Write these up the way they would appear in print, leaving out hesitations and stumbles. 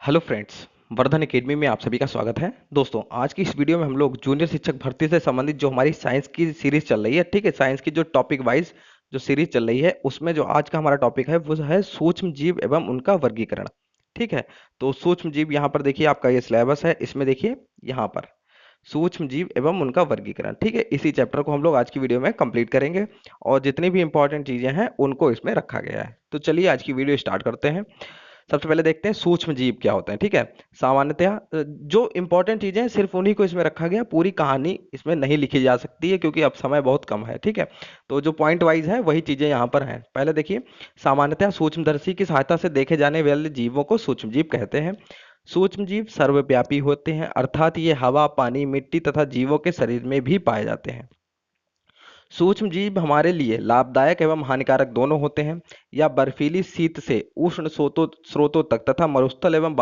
Hello friends. Vardhan academy में आप सभी का स्वागत है। दोस्तों, आज की इस वीडियो में हम लोग जूनियर शिक्षक भर्ती से संबंधित जो हमारी साइंस की सीरीज चल रही है, ठीक है, साइंस की जो टॉपिक वाइज जो सीरीज चल रही है उसमें जो आज का हमारा टॉपिक है वो है सूक्ष्म जीव एवं उनका वर्गीकरण। ठीक है, तो सूक्ष्म जीव यहाँ पर देखिए, आपका ये सिलेबस है, इसमें देखिए यहाँ पर सूक्ष्म जीव एवं उनका वर्गीकरण। ठीक है, इसी चैप्टर को हम लोग आज की वीडियो में कंप्लीट करेंगे और जितनी भी इंपॉर्टेंट चीजें हैं उनको इसमें रखा गया है। तो चलिए आज की वीडियो स्टार्ट करते हैं। सबसे पहले देखते हैं सूक्ष्म जीव क्या होते हैं। ठीक है, सामान्यतः जो इंपॉर्टेंट चीजें हैं सिर्फ उन्हीं को इसमें रखा गया, पूरी कहानी इसमें नहीं लिखी जा सकती है क्योंकि अब समय बहुत कम है। ठीक है, तो जो पॉइंट वाइज है वही चीजें यहाँ पर हैं। पहले देखिए, सामान्यतः सूक्ष्मदर्शी की सहायता से देखे जाने वाले जीवों को सूक्ष्म जीव कहते हैं। सूक्ष्म जीव सर्वव्यापी होते हैं, अर्थात ये हवा, पानी, मिट्टी तथा जीवों के शरीर में भी पाए जाते हैं। सूक्ष्म जीव हमारे लिए लाभदायक एवं हानिकारक दोनों होते हैं। या बर्फीली शीत से उष्ण स्रोतों स्रोतों तक तथा मरुस्थल एवं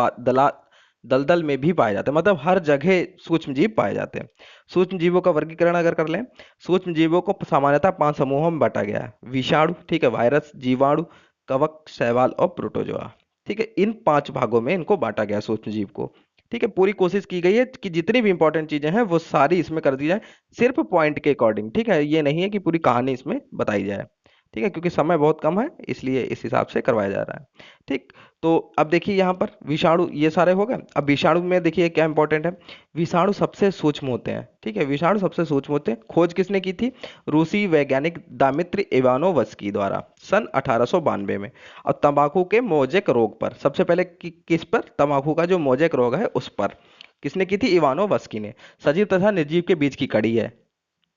दलदल में भी पाए जाते हैं, मतलब हर जगह सूक्ष्म जीव पाए जाते हैं। सूक्ष्म जीवों का वर्गीकरण अगर कर लें, सूक्ष्म जीवों को सामान्यतः 5 समूहों में बांटा गया है। विषाणु, ठीक है, वायरस, जीवाणु, कवक, शैवाल और प्रोटोजोआ। ठीक है, इन 5 भागों में इनको बांटा गया है सूक्ष्म जीव को। ठीक है, पूरी कोशिश की गई है कि जितनी भी इंपॉर्टेंट चीजें हैं वो सारी इसमें कर दी जाए, सिर्फ पॉइंट के अकॉर्डिंग। ठीक है, ये नहीं है कि पूरी कहानी इसमें बताई जाए। ठीक है, क्योंकि समय बहुत कम है इसलिए इस हिसाब से करवाया जा रहा है। ठीक, तो अब देखिए यहाँ पर विषाणु ये सारे हो गए। अब विषाणु में देखिए क्या इंपॉर्टेंट है, विषाणु सबसे सूक्ष्म होते हैं। ठीक है, विषाणु सबसे सूक्ष्म होते हैं। खोज किसने की थी? रूसी वैज्ञानिक दामित्री इवानोवस्की द्वारा सन 1892 में। और तंबाकू के मोजेक रोग पर सबसे पहले किस पर? तंबाकू का जो मोजेक रोग है उस पर किसने की थी? इवानोवस्की ने। सजीव तथा निर्जीव के बीच की कड़ी है।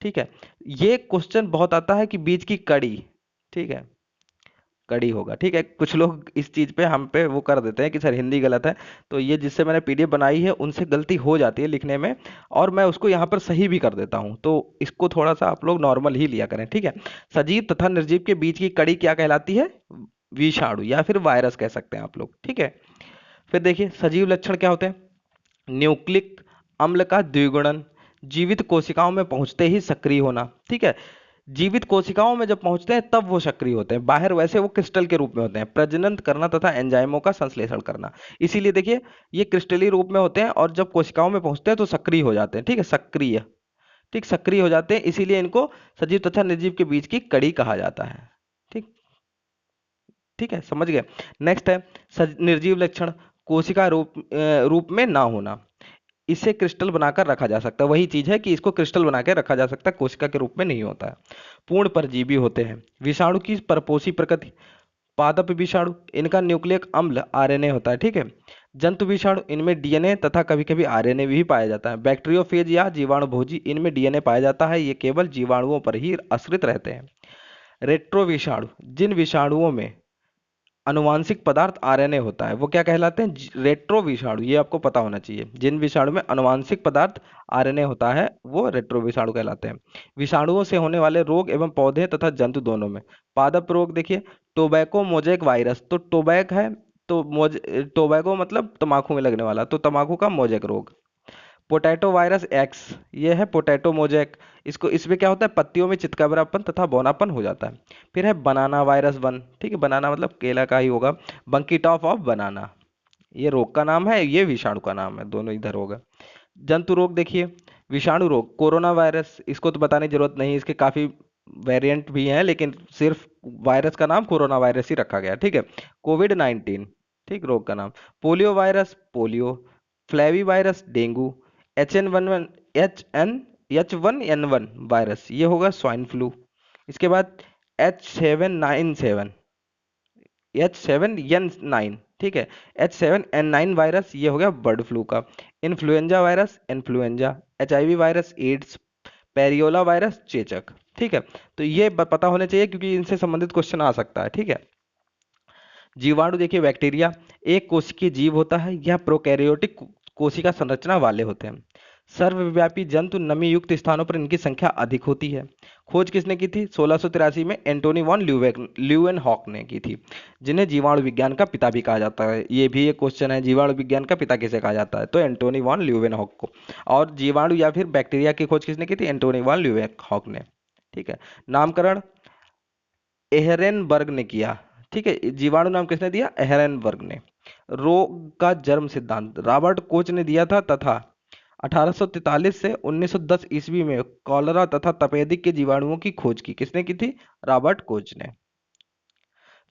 ठीक है, ये क्वेश्चन बहुत आता है कि बीच की कड़ी, ठीक है, कड़ी होगा। ठीक है, कुछ लोग इस चीज पे हम पे वो कर देते हैं कि सर हिंदी गलत है, तो ये जिससे मैंने पीडीएफ बनाई है उनसे गलती हो जाती है लिखने में, और मैं उसको यहाँ पर सही भी कर देता हूँ, तो इसको थोड़ा सा आप लोग नॉर्मल ही लिया करें। ठीक है, सजीव तथा निर्जीव के बीच की कड़ी क्या कहलाती है? विषाणु या फिर वायरस कह सकते हैं आप लोग। ठीक है, फिर देखिए सजीव लक्षण क्या होते हैं? न्यूक्लिक अम्ल का द्विगुणन, जीवित कोशिकाओं में पहुंचते ही सक्रिय होना। ठीक है, जीवित कोशिकाओं में जब पहुंचते हैं तब वो सक्रिय होते हैं, बाहर वैसे वो क्रिस्टल के रूप में होते हैं। प्रजनन करना तथा एंजाइमों का संश्लेषण करना, इसीलिए देखिए ये क्रिस्टली रूप में होते हैं और जब कोशिकाओं में पहुंचते हैं तो सक्रिय हो जाते हैं। ठीक है, सक्रिय, ठीक, सक्रिय हो जाते हैं, इसीलिए इनको सजीव तथा निर्जीव के बीच की कड़ी कहा जाता है। ठीक, ठीक है, समझ गए। नेक्स्ट है निर्जीव लक्षण, कोशिका रूप में ना होना। इसे क्रिस्टल बनाकर रखा जा सकता है, वही चीज है कि इसको क्रिस्टल बना के रखा जा सकता है, कोशिका के रूप में नहीं होता है। पूर्ण परजीवी होते हैं। विषाणु की परपोषी प्रकृति, पादप विषाणु, इनका न्यूक्लिक अम्ल आरएनए होता है। ठीक है, जंतु विषाणु, इनमें डीएनए तथा कभी कभी आरएनए भी पाया जाता है। बैक्टीरियोफेज या जीवाणु भोजी, इनमें डीएनए पाया जाता है, ये केवल जीवाणुओं पर ही आश्रित रहते हैं। रेट्रो विषाणु, जिन विषाणुओं में अनुवांशिक पदार्थ आरएनए होता है वो क्या कहलाते हैं? रेट्रो विषाणु, ये आपको पता होना चाहिए। जिन विषाणु में अनुवांशिक पदार्थ आरएनए होता है वो रेट्रो विषाणु कहलाते हैं। विषाणुओं से होने वाले रोग एवं पौधे तथा जंतु दोनों में। पादप रोग देखिए, टोबैको मोजेक वायरस, तो टोबैक है, तो टोबैको मतलब तंबाकू में लगने वाला, तो तंबाकू का मोजेक रोग। पोटैटो वायरस एक्स, ये है पोटैटो मोजैक, इसको इसमें क्या होता है? पत्तियों में चितकबरापन तथा बौनापन हो जाता है। फिर है बनाना वायरस 1, ठीक है, बनाना मतलब केला का ही होगा। बंकी टॉप ऑफ बनाना, ये रोग का नाम है, ये विषाणु का नाम है, दोनों इधर होगा। जंतु रोग देखिए, विषाणु रोग, कोरोना वायरस, इसको तो बताने की जरूरत नहीं, इसके काफी वेरिएंट भी हैं, लेकिन सिर्फ वायरस का नाम कोरोना वायरस ही रखा गया। ठीक है, कोविड 19, ठीक, रोग का नाम। Polio virus, polio. Flavi virus, dengue. HN11, H1N1 virus, ये होगा स्वाइन फ्लू। इसके बाद H797, H7N9, ठीक है, H7N9 वायरस, ये हो गया बर्ड फ्लू का। Influenza virus, influenza. HIV virus, AIDS. Variola virus, चेचक। ठीक है, तो ये पता होने चाहिए क्योंकि इनसे संबंधित क्वेश्चन आ सकता है। ठीक है, जीवाणु देखिए, बैक्टीरिया एक कोशिकीय जीव होता है, यह प्रोकैरियोटिक कोशिका संरचना वाले होते हैं। सर्वव्यापी जंतु, नमी युक्त स्थानों पर इनकी संख्या अधिक होती है। खोज किसने की थी? 1683 में एंटोनी वॉन ल्यूवेनहॉक ने की थी, जिन्हें जीवाणु विज्ञान का पिता भी कहा जाता है। ये भी एक क्वेश्चन है, जीवाणु विज्ञान का पिता किसे कहा जाता है? तो एंटोनी वॉन ल्यूवेनहॉक को। और जीवाणु या फिर बैक्टीरिया की खोज किसने की थी? एंटोनी वॉन ल्यूवेनहॉक ने। ठीक है, नामकरण एहरेनबर्ग ने किया। ठीक है, जीवाणु नाम किसने दिया? एहरेनबर्ग ने। रोग का जन्म सिद्धांत रॉबर्ट कोच ने दिया था तथा 1843 से 1910 ईस्वी में कॉलरा तथा तपेदिक के जीवाणुओं की खोज की। किसने की थी? रॉबर्ट कोच ने।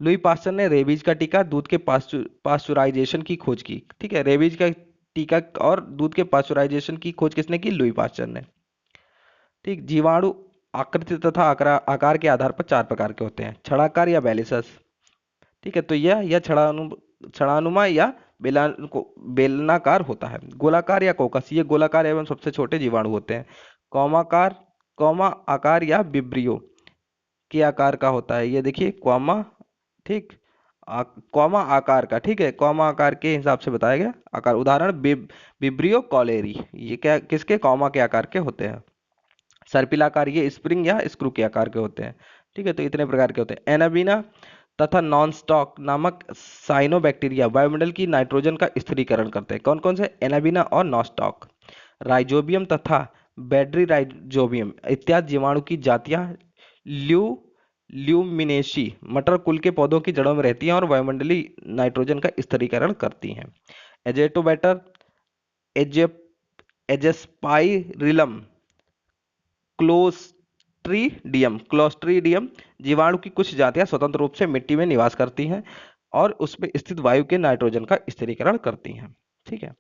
लुई पास्चर ने रेबीज का टीका, दूध के पास्चुराइजेशन की खोज की। ठीक है, रेबीज का टीका और दूध के पास्चुराइजेशन की खोज किसने की? लुई पास्चर ने। ठीक, जीवाणु आकृति तथा आकार के आधार पर चार प्रकार के होते हैं, छड़ाकार या बैलिसस। ठीक है, तो यह छड़ानुमा या बेलनाकार होता है। गोलाकार या कोकस, ये गोलाकार एवं सबसे छोटे जीवाणु होते हैं। कौमाकार, कौमा आकार या विब्रियो के आकार का होता है। ये देखिए कौमा, ठीक, कौमा आकार का। ठीक है, कौमा आकार के हिसाब से बताया गया आकार। उदाहरण विब्रियो कॉलेरी, ये क्या किसके? कौमा के आकार के होते हैं। सर्पिलाकार, ये स्प्रिंग या स्क्रू के आकार के होते हैं। ठीक है, तो इतने प्रकार के होते हैं। एनाबीना तथा नॉनस्टॉक नामक साइनोबैक्टीरिया वायुमंडल की नाइट्रोजन का स्थिरीकरण करते हैं। कौन कौन से? एनाबीना और नॉनस्टॉक। राइजोबियम तथा बैटरी राइजोबियम इत्यादि जीवाणु की जातियां ल्यू ल्यूमिनेशी मटर कुल के पौधों की जड़ों में रहती हैं और वायुमंडलीय नाइट्रोजन का स्थिरीकरण करती हैं। एजेटोबैटर, एजे एजेस्पाइरिलम, क्लोस्ट्रीडियम जीवाणु की कुछ जातियां स्वतंत्र रूप से मिट्टी में निवास करती हैं और उसमें स्थित वायु के नाइट्रोजन का स्थिरीकरण करती हैं। ठीक है,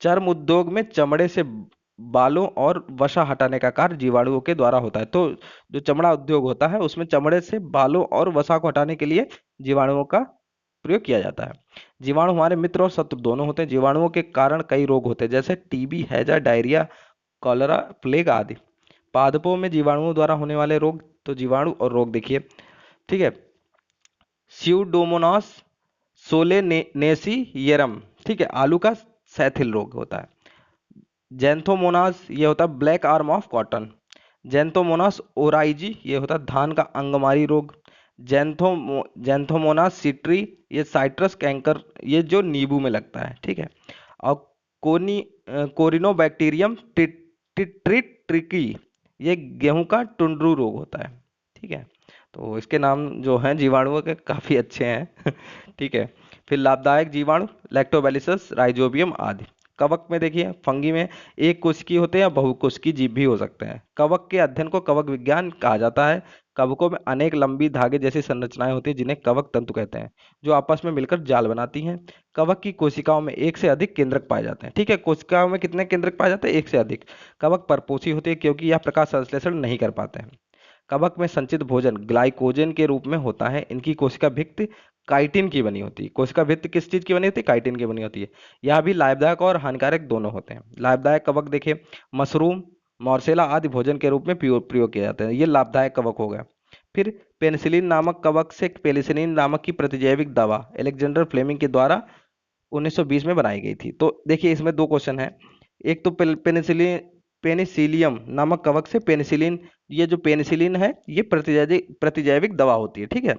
चर्म उद्योग में चमड़े से बालों और वसा हटाने का कार्य जीवाणुओं के द्वारा होता है। तो जो चमड़ा उद्योग होता है उसमें चमड़े से बालों और वसा को हटाने के लिए जीवाणुओं का प्रयोग किया जाता है। जीवाणु हमारे मित्र और शत्रु दोनों होते हैं। जीवाणुओं के कारण कई रोग होते हैं, जैसे टीबी, हैजा, डायरिया, कॉलरा, प्लेग आदि। पादपों में जीवाणुओं द्वारा होने वाले रोग, तो जीवाणु और रोग देखिए। ठीक है, स्यूडोमोनास सोलेनेसियरम, ठीक है, आलू का सैथिल रोग होता है। जैंथोमोनास, ये होता है black arm of cotton. Xanthomonas oryzae, ये होता है धान का अंगमारी रोग। जैंथोमोनास सिट्री, ये साइट्रस कैंकर, ये जो नींबू में लगता है। ठीक है, और कोरिनोबैक्टीरियम ट्रिकी, ये गेहूं का टुंड्रू रोग होता है। ठीक है, तो इसके नाम जो हैं जीवाणुओं के काफी अच्छे हैं। ठीक है, फिर लाभदायक जीवाणु लैक्टोबैलिसस, राइजोबियम आदि। कवक में देखिए, फंगी में एक कोशिकीय होते हैं या बहुकोशिकीय जीव भी हो सकते हैं। कवक के अध्ययन को कवक विज्ञान कहा जाता है। कवकों में अनेक लंबी धागे जैसी संरचनाएं होती हैं जिन्हें कवक तंतु कहते हैं, जो आपस में मिलकर जाल बनाती हैं। कवक की कोशिकाओं में एक से अधिक केंद्रक पाए जाते हैं। ठीक है, कोशिकाओं में कितने केंद्रक पाए जाते हैं? एक से अधिक। कवक परपोषी होते हैं क्योंकि यह प्रकाश संश्लेषण नहीं कर पाते हैं। कवक में संचित भोजन ग्लाइकोजन के रूप में होता है। इनकी कोशिका भित्ति काइटिन की बनी होती है। कोशिका भित्ति किस चीज की बनी होती है? काइटिन की बनी होती है। यह भी लाभदायक और हानिकारक दोनों होते हैं। लाभदायक कवक देखिए, मशरूम, मॉर्सेला आदि भोजन के रूप में प्रयोग किए जाते हैं, ये लाभदायक कवक हो गया। फिर पेनिसिलिन नामक कवक से पेनिसिलिन नामक की प्रतिजैविक दवा अलेक्जेंडर फ्लेमिंग के द्वारा 1920 में बनाई गई थी। तो देखिए इसमें दो क्वेश्चन है। एक तो पेनिसिलिन, पेनिसिलियम नामक कवक से पेनिसिलिन, ये जो पेनिसिलिन है ये प्रतिजैविक दवा होती है। ठीक है,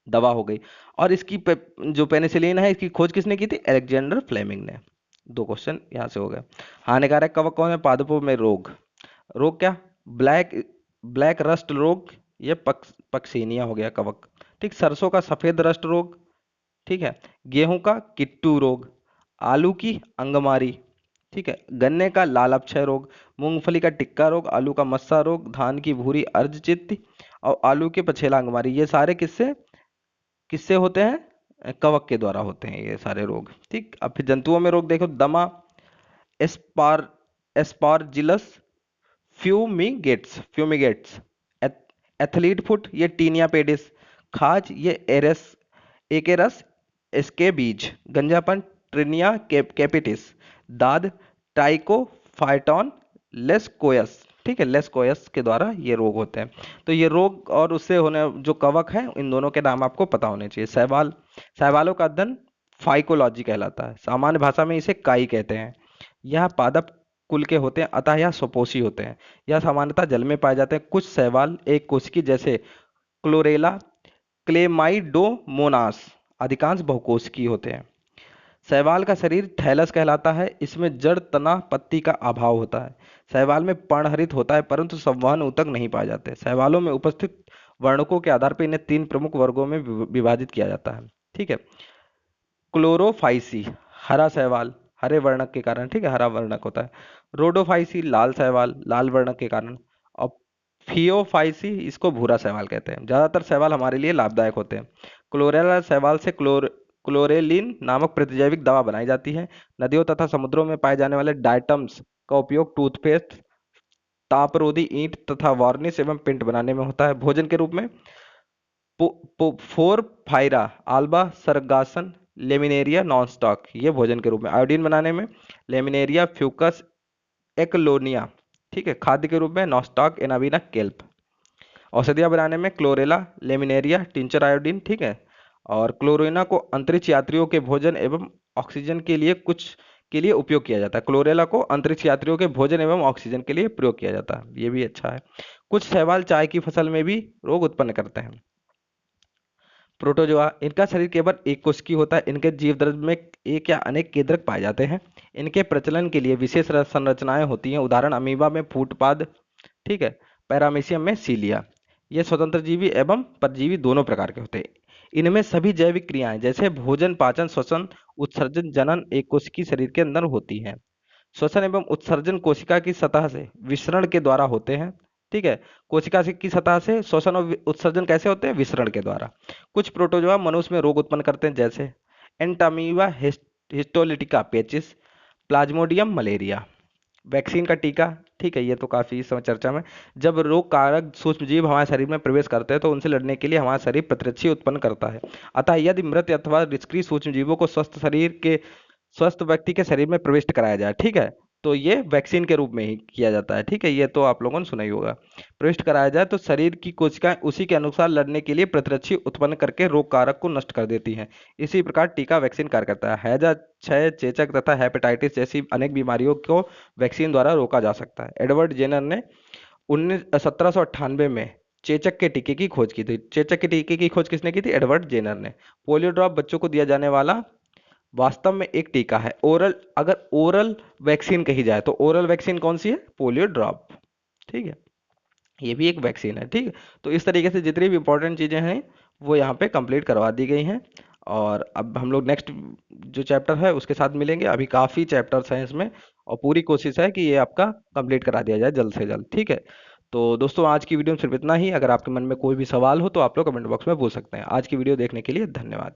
दवा हो गई। और इसकी जो पेनिसिलिन है इसकी खोज किसने की थी? अलेक्जेंडर फ्लेमिंग ने। दो क्वेश्चन यहाँ से हो गए। हानिकारक कवक कौन है? पादपों में रोग। रोग क्या? ब्लैक ब्लैक रस्ट रोग, ये पक्सीनिया हो गया कवक। ठीक, सरसों का सफेद रस्ट रोग। ठीक है, गेहूं का किट्टू रोग, आलू की अंगमारी। ठीक है, गन्ने का लाल अपक्षय रोग, मूंगफली का टिक्का रोग, आलू का मस्सा रोग, धान की भूरी अर्धचित्ती और आलू के पछेला अंगमारी। ये सारे किससे किससे होते हैं? कवक के द्वारा होते हैं ये सारे रोग। ठीक, अब फिर जंतुओं में रोग देखो, दमा, एस्पार एस्पारजिलस फ्यूमिगेट्स, एथलीट फुट, ये टीनिया पेडिस, खाज, ये एकेरस इसके बीज, गंजापन, ट्रिनिया कैपिटिस, दाद, ट्राइकोफाइटॉन लेस्कोयस। ठीक है, लेस्कोयस के द्वारा ये रोग होते हैं। तो ये रोग और उससे होने जो कवक है, इन दोनों के नाम आपको पता होने चाहिए। शैवाल, शैवालों का अध्ययन फाइकोलॉजी कहलाता है। सामान्य भाषा में इसे काई कहते हैं। यह पादप कुल के होते हैं, अतः यह स्वपोषी होते हैं। यह सामान्यतः जल में पाए जाते हैं। कुछ शैवाल एक कोशिकीय जैसे क्लोरेला, क्लेमाइडोमोनास, अधिकांश बहुकोशिकीय होते हैं। शैवाल का शरीर थैलस कहलाता है। इसमें जड़, तना, पत्ती का अभाव होता है। शैवाल में पर्णहरित होता है परंतु संवहन ऊतक नहीं पाए जाते। शैवालों में उपस्थित वर्णकों के आधार पर इन्हें तीन प्रमुख वर्गों में विभाजित किया जाता है। ठीक है, क्लोरोफाइसी हरा शैवाल, हरे वर्णक के कारण, ठीक है, हरा वर्णक होता है। रोडोफाइसी लाल शैवाल, लाल वर्णक के कारण। और फियोफाइसी इसको भूरा शैवाल कहते हैं। ज्यादातर शैवाल हमारे लिए लाभदायक होते हैं। क्लोरेला शैवाल से क्लोरेलिन नामक प्रतिजैविक दवा बनाई जाती है। नदियों तथा समुद्रों में पाए जाने वाले डायटम्स का उपयोग टूथपेस्ट, तापरोधी ईंट तथा वार्निश एवं पेंट बनाने में होता है। भोजन के रूप में फोरफाइरा आल्बा सरगासन लेमिनेरिया नॉनस्टॉक, ये भोजन के रूप में। आयोडीन बनाने में लेमिनेरिया फ्यूकस एक्लोनिया, ठीक है। खाद्य के रूप में नॉस्टॉक एनाबीना केल्प। औषधियाँ बनाने में क्लोरेला लेमिनेरिया टिंचर आयोडीन, ठीक है। और क्लोरेना को अंतरिक्ष यात्रियों के भोजन एवं ऑक्सीजन के लिए उपयोग किया जाता है। क्लोरेला को अंतरिक्ष यात्रियों के भोजन एवं ऑक्सीजन के लिए प्रयोग किया जाता है, ये भी अच्छा है। कुछ शैवाल चाय की फसल में भी रोग उत्पन्न करते हैं। प्रोटोजोआ, इनका शरीर केवल एक कोशिकी होता है। इनके जीव द्रव्य में एक या अनेक केंद्रक पाए जाते हैं। इनके प्रचलन के लिए विशेष संरचनाएं होती हैं। उदाहरण अमीबा में फूटपाद, ठीक है, पैरामीशियम में सीलिया। ये स्वतंत्र जीवी एवं परजीवी दोनों प्रकार के होते हैं। इनमें सभी जैविक क्रियाएं जैसे भोजन, पाचन, श्वसन, उत्सर्जन, जनन एक कोशिकी शरीर के अंदर होती हैं। श्वसन एवं उत्सर्जन कोशिका की सतह से विसरण के द्वारा होते हैं, ठीक है। कोशिका की सतह से श्वसन और उत्सर्जन कैसे होते हैं? विसरण के द्वारा। कुछ प्रोटोजोआ मनुष्य में रोग उत्पन्न करते हैं, जैसे एंटामीबा हिस्टोलिटिका पेचिस, प्लाज्मोडियम मलेरिया। वैक्सीन का टीका, ठीक है, ये तो काफी इस समय चर्चा में। जब रोग कारक सूक्ष्मजीव हमारे शरीर में प्रवेश करते हैं तो उनसे लड़ने के लिए हमारा शरीर प्रतिरक्षी उत्पन्न करता है। अतः यदि मृत अथवा निष्क्रिय सूक्ष्मजीवों को स्वस्थ व्यक्ति के शरीर में प्रविष्ट कराया जाए, ठीक है, तो ये वैक्सीन के रूप में ही किया जाता है, ठीक है। ये तो आप लोगों ने सुना ही होगा। प्रविष्ट कराया जाए तो शरीर की कोशिकाएं उसी के अनुसार लड़ने के लिए प्रतिरक्षी उत्पन्न करके रोग कारक को नष्ट कर देती हैं। इसी प्रकार टीका वैक्सीन कार्य करता है। हैजा, क्षय, चेचक तथा हेपेटाइटिस जैसी अनेक बीमारियों को वैक्सीन द्वारा रोका जा सकता है। एडवर्ड जेनर ने 1798 में चेचक के टीके की खोज की थी। चेचक के टीके की खोज किसने की थी? एडवर्ड जेनर ने। पोलियो ड्रॉप बच्चों को दिया जाने वाला वास्तव में एक टीका है। अगर ओरल वैक्सीन कही जाए तो ओरल वैक्सीन कौन सी है? पोलियो ड्रॉप, ठीक है, ये भी एक वैक्सीन है, ठीक है। तो इस तरीके से जितनी भी इंपॉर्टेंट चीजें हैं वो यहाँ पे कंप्लीट करवा दी गई हैं। और अब हम लोग नेक्स्ट जो चैप्टर है उसके साथ मिलेंगे। अभी काफी चैप्टर्स हैं इसमें और पूरी कोशिश है कि ये आपका कंप्लीट करा दिया जाए जल्द से जल्द, ठीक है। तो दोस्तों आज की वीडियो में सिर्फ इतना ही। अगर आपके मन में कोई भी सवाल हो तो आप लोग कमेंट बॉक्स में पूछ सकते हैं। आज की वीडियो देखने के लिए धन्यवाद।